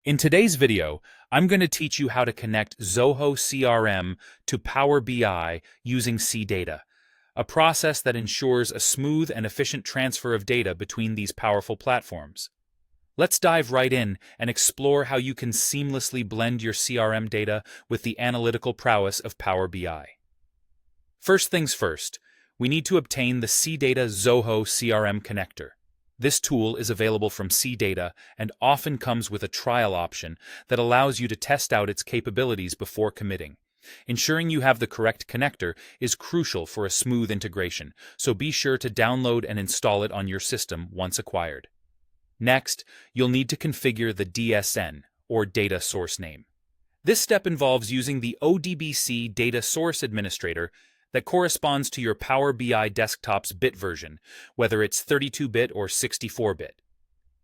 In today's video, I'm going to teach you how to connect Zoho CRM to Power BI using CData, a process that ensures a smooth and efficient transfer of data between these powerful platforms. Let's dive right in and explore how you can seamlessly blend your CRM data with the analytical prowess of Power BI. First things first, we need to obtain the CData Zoho CRM connector. This tool is available from CData and often comes with a trial option that allows you to test out its capabilities before committing. Ensuring you have the correct connector is crucial for a smooth integration, so be sure to download and install it on your system once acquired. Next, you'll need to configure the DSN, or Data Source Name. This step involves using the ODBC Data Source Administrator that corresponds to your Power BI desktop's bit version, whether it's 32-bit or 64-bit.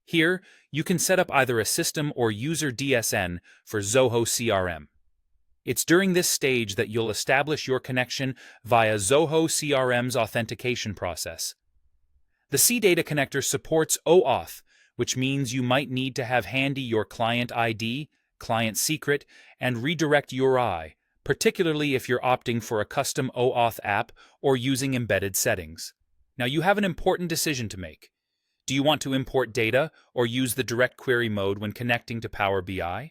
Here, you can set up either a system or user DSN for Zoho CRM. It's during this stage that you'll establish your connection via Zoho CRM's authentication process. The CData connector supports OAuth, which means you might need to have handy your client ID, client secret, and redirect URI, particularly if you're opting for a custom OAuth app or using embedded settings. Now you have an important decision to make. Do you want to import data or use the direct query mode when connecting to Power BI?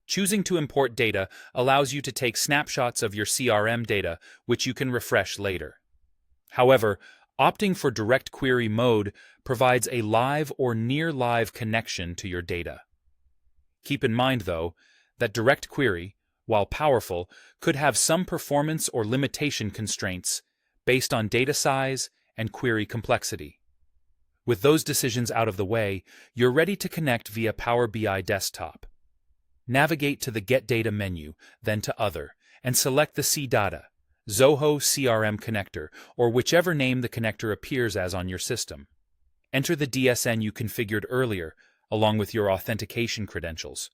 Choosing to import data allows you to take snapshots of your CRM data, which you can refresh later. However, opting for direct query mode provides a live or near-live connection to your data. Keep in mind, though, that direct query, while powerful, could have some performance or limitation constraints based on data size and query complexity. With those decisions out of the way, you're ready to connect via Power BI Desktop. Navigate to the Get Data menu, then to Other, and select the CData, Zoho CRM connector, or whichever name the connector appears as on your system. Enter the DSN you configured earlier, along with your authentication credentials.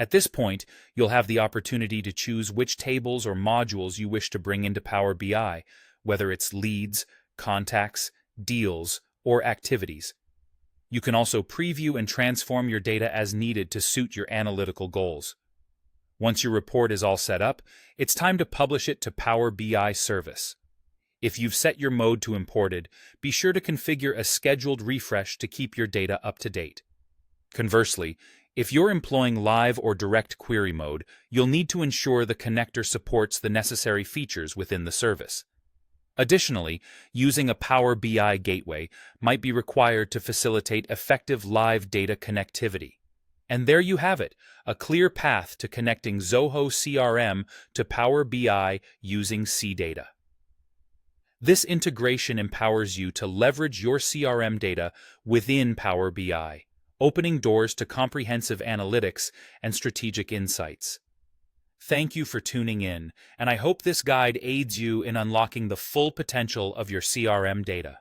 At this point, you'll have the opportunity to choose which tables or modules you wish to bring into Power BI, whether it's leads, contacts, deals, or activities. You can also preview and transform your data as needed to suit your analytical goals. Once your report is all set up, it's time to publish it to Power BI Service. If you've set your mode to imported, be sure to configure a scheduled refresh to keep your data up to date. Conversely, if you're employing live or direct query mode, you'll need to ensure the connector supports the necessary features within the service. Additionally, using a Power BI gateway might be required to facilitate effective live data connectivity. And there you have it, a clear path to connecting Zoho CRM to Power BI using CData. This integration empowers you to leverage your CRM data within Power BI, opening doors to comprehensive analytics and strategic insights. Thank you for tuning in, and I hope this guide aids you in unlocking the full potential of your CRM data.